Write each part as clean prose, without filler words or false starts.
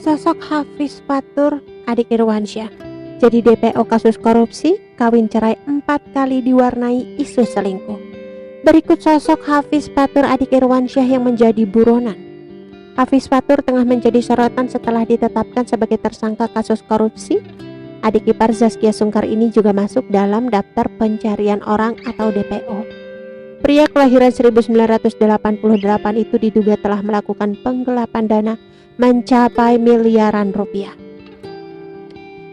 Sosok Hafiz Fatur, adik Irwansyah, jadi DPO kasus korupsi, kawin cerai 4 kali diwarnai isu selingkuh. Berikut sosok Hafiz Fatur, adik Irwansyah yang menjadi buronan. Hafiz Fatur tengah menjadi sorotan setelah ditetapkan sebagai tersangka kasus korupsi. Adik ipar Zaskia Sungkar ini juga masuk dalam daftar pencarian orang atau DPO. Pria kelahiran 1988 itu diduga telah melakukan penggelapan dana mencapai miliaran rupiah.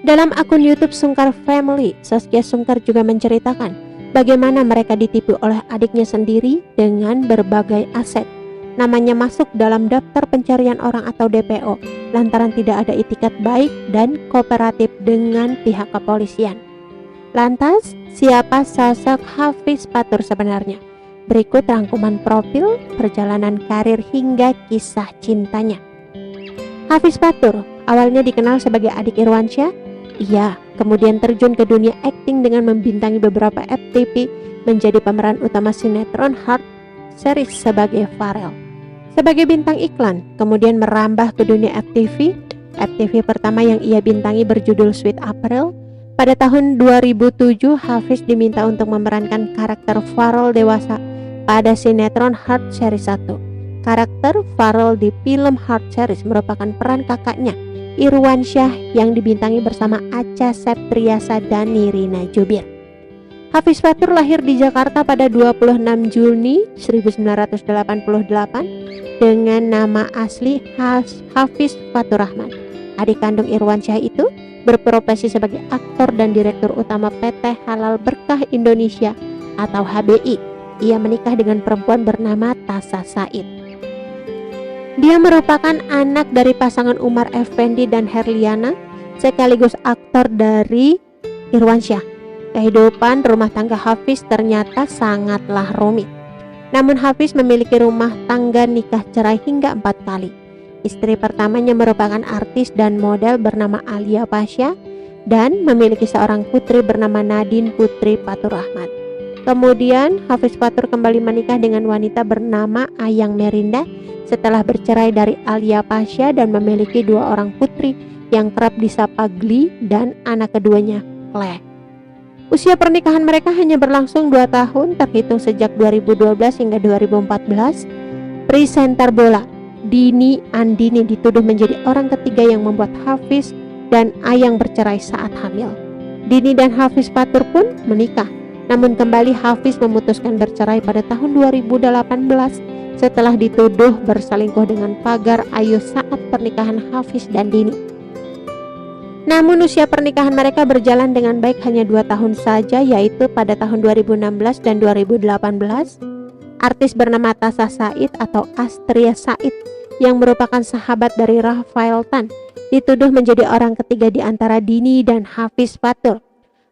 Dalam akun YouTube Sungkar Family, Zaskia Sungkar juga menceritakan bagaimana mereka ditipu oleh adiknya sendiri dengan berbagai aset. Namanya masuk dalam daftar pencarian orang atau DPO lantaran tidak ada itikat baik dan kooperatif dengan pihak kepolisian. Lantas, siapa sosok Hafiz Fatur sebenarnya? Berikut rangkuman profil, perjalanan karir hingga kisah cintanya. Hafiz Fatur awalnya dikenal sebagai adik Irwansyah. Ia kemudian terjun ke dunia akting dengan membintangi beberapa FTV, menjadi pemeran utama sinetron Heart series sebagai Farel. Sebagai bintang iklan, kemudian merambah ke dunia FTV. FTV pertama yang ia bintangi berjudul Sweet April. Pada tahun 2007, Hafiz diminta untuk memerankan karakter Farel dewasa pada sinetron Heart series 1. Karakter Farel di film Heart series merupakan peran kakaknya, Irwansyah, yang dibintangi bersama Acha Septriasa dan Nirina Jubir. Hafiz Fatur lahir di Jakarta pada 26 Juni 1988 dengan nama asli Hafiz Fatur Rahman. Adik kandung Irwansyah itu berprofesi sebagai aktor dan direktur utama PT Halal Berkah Indonesia atau HBI. Ia menikah dengan perempuan bernama Tasa Said. Dia merupakan anak dari pasangan Umar Effendi dan Herliana, sekaligus aktor dari Irwansyah. Kehidupan rumah tangga Hafiz ternyata sangatlah rumit. Namun Hafiz memiliki rumah tangga nikah cerai hingga 4 kali. Istri pertamanya merupakan artis dan model bernama Alia Pasha dan memiliki seorang putri bernama Nadine Putri Fatur Rahman. Kemudian Hafiz Fatur kembali menikah dengan wanita bernama Ayang Merinda setelah bercerai dari Alia Pasha dan memiliki 2 orang putri yang kerap disapa Gli dan anak keduanya Clay. Usia pernikahan mereka hanya berlangsung 2 tahun, terhitung sejak 2012 hingga 2014. Presenter bola Dini Andini dituduh menjadi orang ketiga yang membuat Hafiz dan Ayang bercerai saat hamil. Dini dan Hafiz Fatur pun menikah, namun kembali Hafiz memutuskan bercerai pada tahun 2018 setelah dituduh berselingkuh dengan Pagar Ayu saat pernikahan Hafiz dan Dini. Namun usia pernikahan mereka berjalan dengan baik hanya 2 tahun saja, yaitu pada tahun 2016 dan 2018. Artis bernama Tasa Said atau Astria Said yang merupakan sahabat dari Rafael Tan dituduh menjadi orang ketiga di antara Dini dan Hafiz Fatur.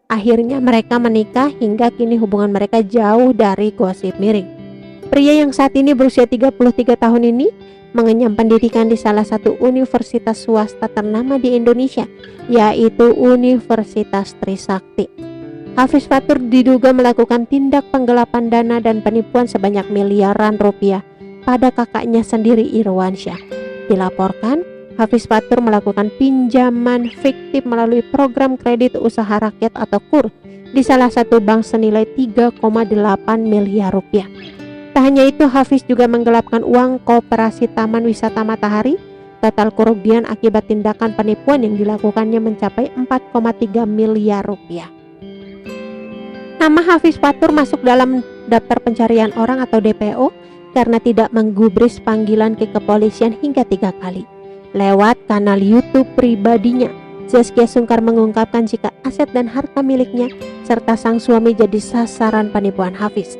Akhirnya mereka menikah hingga kini hubungan mereka jauh dari gosip miring. Pria yang saat ini berusia 33 tahun ini mengenyam pendidikan di salah satu universitas swasta ternama di Indonesia, yaitu Universitas Trisakti. Hafiz Fatur diduga melakukan tindak penggelapan dana dan penipuan sebanyak miliaran rupiah pada kakaknya sendiri Irwansyah. Dilaporkan, Hafiz Fatur melakukan pinjaman fiktif melalui program kredit usaha rakyat atau KUR di salah satu bank senilai 3,8 miliar rupiah. Tak hanya itu, Hafiz juga menggelapkan uang Koperasi Taman Wisata Matahari. Total kerugian akibat tindakan penipuan yang dilakukannya mencapai 4,3 miliar rupiah. Nama Hafiz Fatur masuk dalam daftar pencarian orang atau DPO karena tidak menggubris panggilan ke kepolisian hingga 3 kali. Lewat kanal YouTube pribadinya, Zaskia Sungkar mengungkapkan jika aset dan harta miliknya serta sang suami jadi sasaran penipuan Hafiz.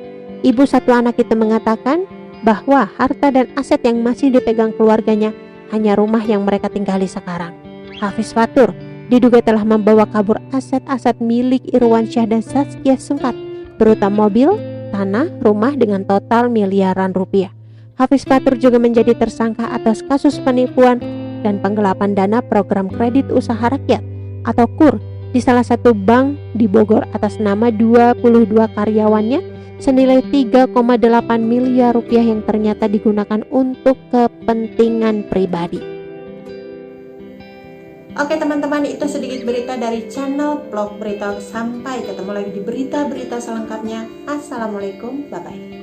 Ibu satu anak itu mengatakan bahwa harta dan aset yang masih dipegang keluarganya hanya rumah yang mereka tinggali sekarang. Hafiz Fatur diduga telah membawa kabur aset-aset milik Irwansyah dan Zaskia Sungkar berupa mobil, tanah, rumah dengan total miliaran rupiah. Hafiz Fatur juga menjadi tersangka atas kasus penipuan dan penggelapan dana program kredit usaha rakyat atau KUR di salah satu bank di Bogor atas nama 22 karyawannya senilai 3,8 miliar rupiah yang ternyata digunakan untuk kepentingan pribadi. Oke teman-teman, itu sedikit berita dari channel Vlog Berita. Sampai ketemu lagi di berita-berita selengkapnya. Assalamualaikum, bye-bye.